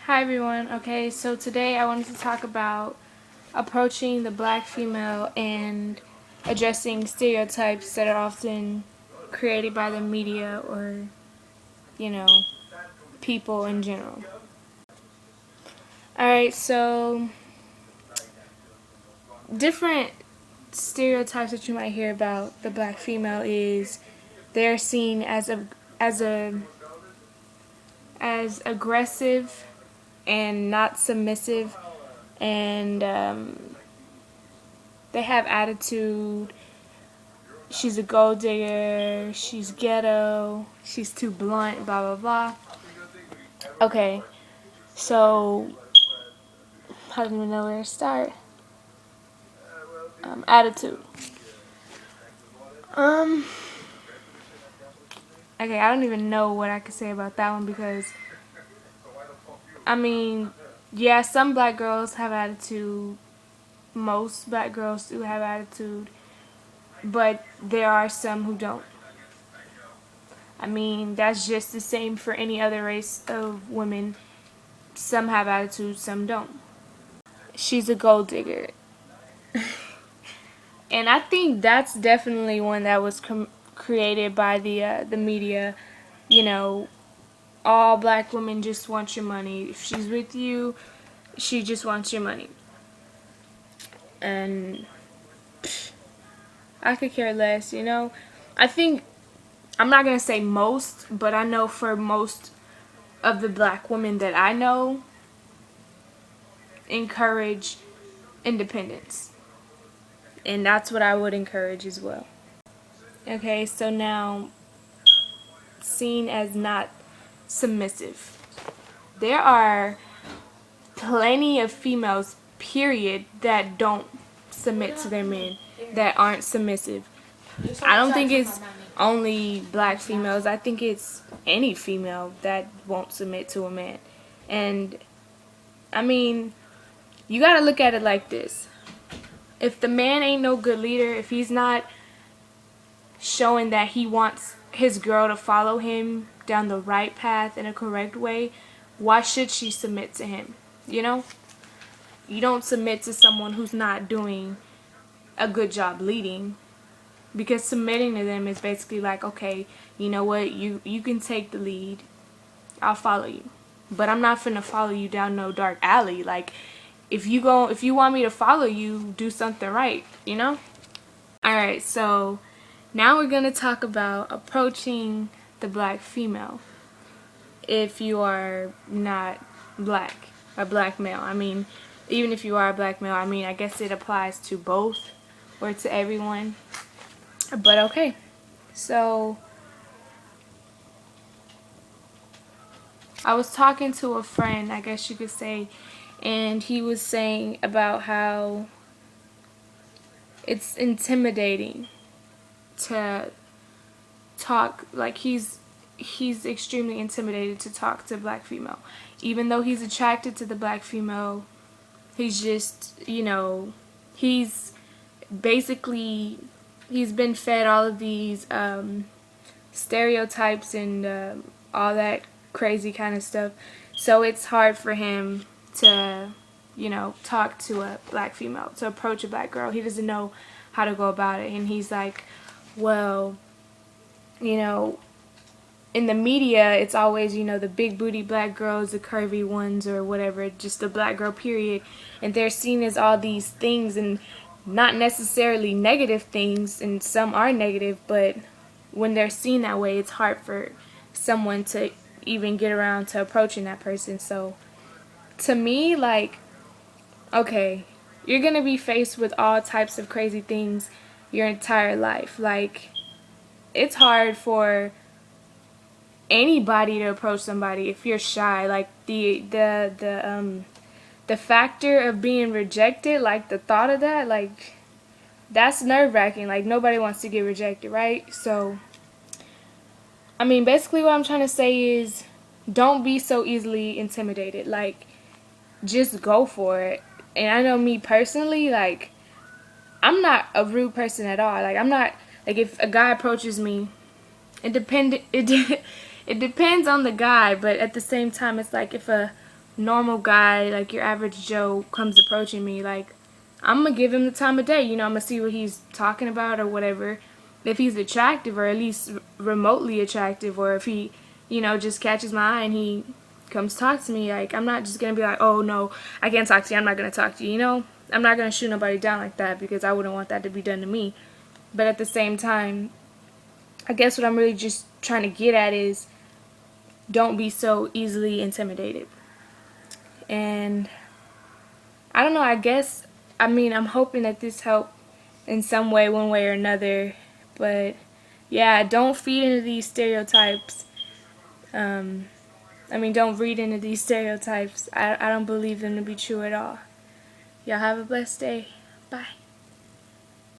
Hi everyone. Okay, so today I wanted to talk about approaching the black female and addressing stereotypes that are often created by the media or, you know, people in general. Alright, so different stereotypes that you might hear about the black female is they're seen as aggressive and not submissive, and they have attitude. She's a gold digger, she's ghetto, she's too blunt, blah blah blah. Okay, so I don't even know where to start. Attitude. Um, okay, I don't even know what I could say about that one because, I mean, yeah, some black girls have attitude. Most black girls do have attitude, but there are some who don't. I mean, that's just the same for any other race of women. Some have attitude, some don't. She's a gold digger. And I think that's definitely one that was created by the media. You know, all black women just want your money. If she's with you, she just wants your money. And I could care less, you know. I think, I'm not going to say most, but I know for most of the black women that I know, encourage independence. And that's what I would encourage as well. Okay, so now, seen as not submissive. There are plenty of females, period, that don't submit to their men, that aren't submissive. I don't think it's only black females. I think it's any female that won't submit to a man. And, I mean, you gotta look at it like this. If the man ain't no good leader, if he's not showing that he wants his girl to follow him down the right path in a correct way, why should she submit to him? You know? You don't submit to someone who's not doing a good job leading, because submitting to them is basically like, okay, you know what, you can take the lead, I'll follow you, but I'm not finna follow you down no dark alley. Like, if you want me to follow you, do something right, you know? Alright, so now we're gonna talk about approaching the black female if you are not black, a black male. I mean, even if you are a black male, I mean, I guess it applies to both or to everyone. But okay, so I was talking to a friend, I guess you could say, and he was saying about how it's intimidating to talk, like he's extremely intimidated to talk to a black female. Even though he's attracted to the black female, he's just, you know, he's basically, he's been fed all of these stereotypes and all that crazy kind of stuff. So it's hard for him to, you know, talk to a black female, to approach a black girl. He doesn't know how to go about it. And he's like, well, you know, in the media, it's always, you know, the big booty black girls, the curvy ones or whatever, just the black girl, period. And they're seen as all these things, and not necessarily negative things, and some are negative, but when they're seen that way, it's hard for someone to even get around to approaching that person. So to me, like, okay, you're gonna be faced with all types of crazy things your entire life. Like, it's hard for anybody to approach somebody if you're shy. Like, the factor of being rejected, like the thought of that, like, that's nerve-wracking. Like, nobody wants to get rejected, right? So, I mean, basically what I'm trying to say is, don't be so easily intimidated. Like, just go for it. And I know me personally, like, I'm not a rude person at all. Like, I'm not, like, if a guy approaches me, it depends on the guy, but at the same time, it's like if a normal guy, like your average Joe, comes approaching me, like, I'm going to give him the time of day. You know, I'm going to see what he's talking about or whatever. If he's attractive, or at least remotely attractive, or if he, you know, just catches my eye and he comes talk to me, like, I'm not just going to be like, oh, no, I can't talk to you, I'm not going to talk to you, you know? I'm not going to shoot nobody down like that, because I wouldn't want that to be done to me. But at the same time, I guess what I'm really just trying to get at is, don't be so easily intimidated. And I don't know, I mean, I'm hoping that this helped in some way, one way or another. But yeah, don't feed into these stereotypes. I mean, don't read into these stereotypes. I don't believe them to be true at all. Y'all have a blessed day. Bye.